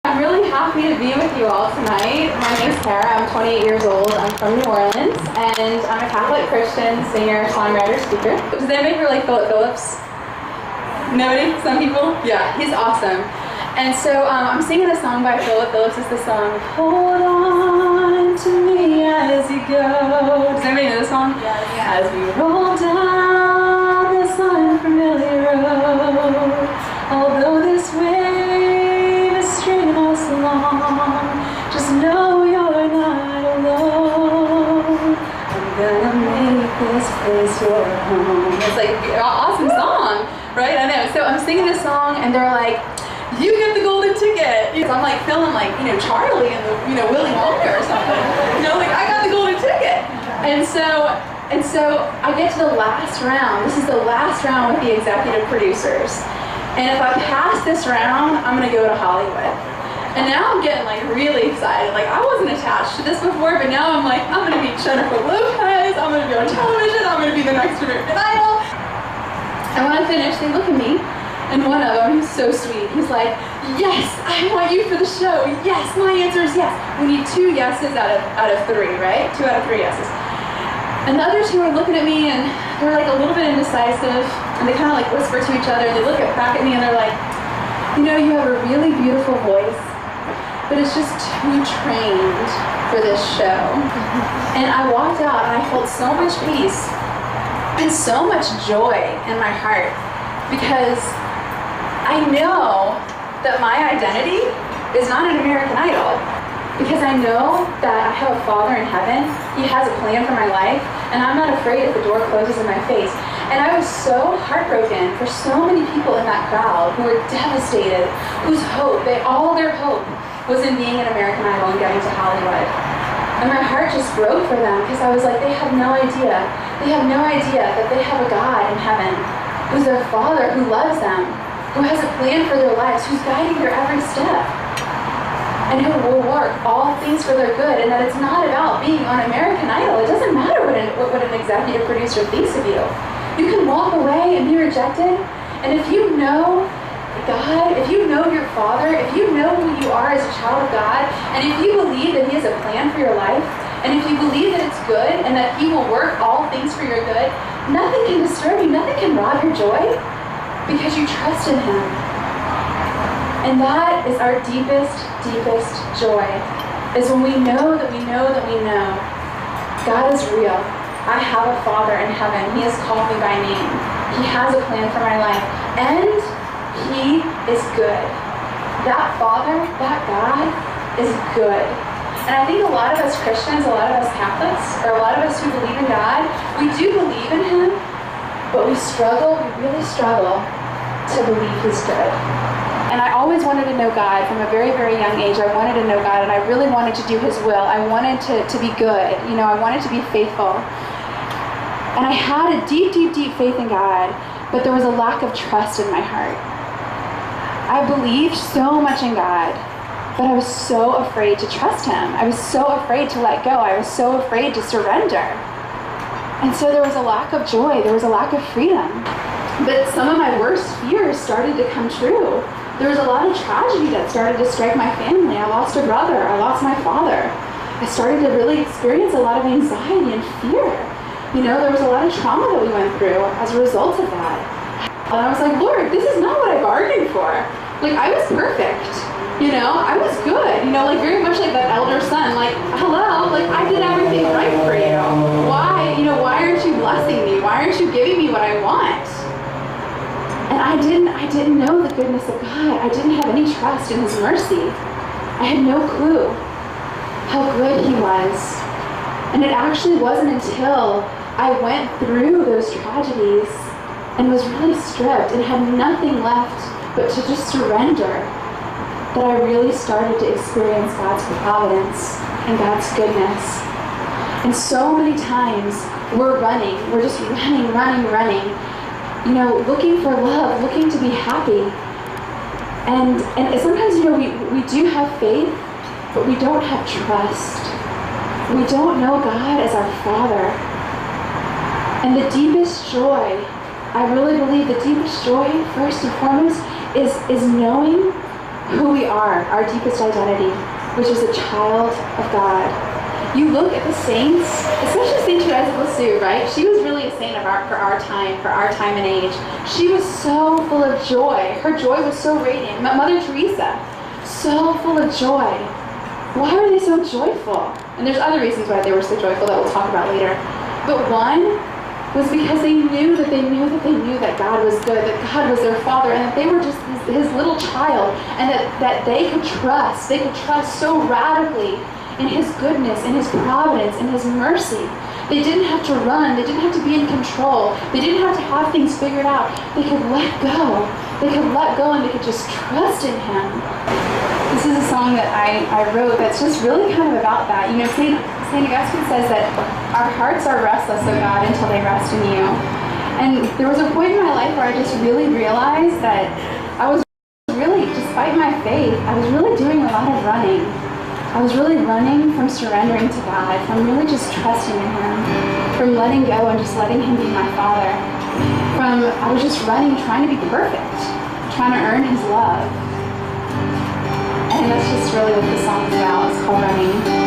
I'm really happy to be with you all tonight. My name is Tara. I'm 28 years old. I'm from New Orleans, and I'm a Catholic Christian singer, songwriter, speaker. Does anybody here like Philip Phillips? Nobody? Some people? Yeah, he's awesome. And so I'm singing a song by Philip Phillips. It's the song, Hold On to Me As You Go. Does anybody know the song? Yeah. As we roll down this unfamiliar road, although this wave is stringing us along, just know you're not alone. I'm gonna make this place your home. It's like an awesome song, right? I know. So I'm singing this song, and they're like, you get the golden ticket. I'm like feeling like, Charlie and the, Willy Wonka or something. Like I got the golden ticket. And so I get to the last round. This is the last round with the executive producers. And if I pass this round, I'm gonna go to Hollywood. And now I'm getting like really excited. Like I wasn't attached to this before, but now I'm like, I'm gonna meet Jennifer Lopez. I'm gonna be on television. I'm gonna be the next American Idol. And when I finish, they look at me. And one of them, he's so sweet, he's like, yes, I want you for the show. Yes, my answer is yes. We need 2 yeses out of 3, right? 2 out of 3 yeses. And the other 2 are looking at me, and they're like a little bit indecisive, and they kind of like whisper to each other. They look back at me, and they're like, you have a really beautiful voice, but it's just too trained for this show. And I walked out, and I felt so much peace and so much joy in my heart, because I know that my identity is not an American Idol, because I know that I have a Father in heaven. He has a plan for my life, and I'm not afraid if the door closes in my face. And I was so heartbroken for so many people in that crowd who were devastated, whose hope, all their hope was in being an American Idol and getting to Hollywood. And my heart just broke for them, because I was like, they have no idea. They have no idea that they have a God in heaven who's their Father, who loves them, who has a plan for their lives, who's guiding their every step, and who will work all things for their good, and that it's not about being on American Idol. It doesn't matter what an executive producer thinks of you. You can walk away and be rejected, and if you know God, if you know your Father, if you know who you are as a child of God, and if you believe that He has a plan for your life, and if you believe that it's good, and that He will work all things for your good, nothing can disturb you, nothing can rob your joy, because you trust in Him. And that is our deepest, deepest joy, is when we know that we know that we know God is real. I have a Father in heaven. He has called me by name. He has a plan for my life. And He is good. That Father, that God is good. And I think a lot of us Christians, a lot of us Catholics, or a lot of us who believe in God, we do believe in Him, but we really struggle to believe He's good. And I always wanted to know God from a very, very young age. I wanted to know God, and I really wanted to do His will. I wanted to be good. I wanted to be faithful. And I had a deep, deep, deep faith in God, but there was a lack of trust in my heart. I believed so much in God, but I was so afraid to trust Him. I was so afraid to let go. I was so afraid to surrender. And so there was a lack of joy. There was a lack of freedom. But some of my worst fears started to come true. There was a lot of tragedy that started to strike my family. I lost a brother. I lost my father. I started to really experience a lot of anxiety and fear. There was a lot of trauma that we went through as a result of that. And I was like, Lord, this is not what I bargained for. Like, I was perfect. I was good. Very much like that elder son. Like, hello, I did everything right for you. Why aren't you blessing me? Why aren't you giving me what I want? And I didn't know the goodness of God. I didn't have any trust in His mercy. I had no clue how good He was. And it actually wasn't until I went through those tragedies and was really stripped and had nothing left but to just surrender that I really started to experience God's providence and God's goodness. And so many times we're just running, looking for love, looking to be happy. And sometimes, we do have faith, but we don't have trust. We don't know God as our Father. And the deepest joy, I really believe the deepest joy, first and foremost, is knowing who we are, our deepest identity, which is a child of God. You look at the saints, especially Saint Therese of Lisieux, right? She was really a saint for our time and age. She was so full of joy. Her joy was so radiant. Mother Teresa, so full of joy. Why were they so joyful? And there's other reasons why they were so joyful that we'll talk about later. But one was because they knew that God was good, that God was their Father, and that they were just his little child, and that they could trust so radically in his goodness, in his providence, in his mercy. They didn't have to run, they didn't have to be in control, they didn't have to have things figured out. They could let go. They could let go and they could just trust in him. This is a song that I wrote that's just really kind of about that. You know, St. Augustine says that our hearts are restless, O God, until they rest in you. And there was a point in my life where I just really realized that I was really, despite my faith, I was really doing a lot of running. I was really running from surrendering to God, from really just trusting in him, from letting go and just letting him be my Father. I was just running, trying to be perfect, trying to earn his love. And that's just really what the song is about. It's called Running.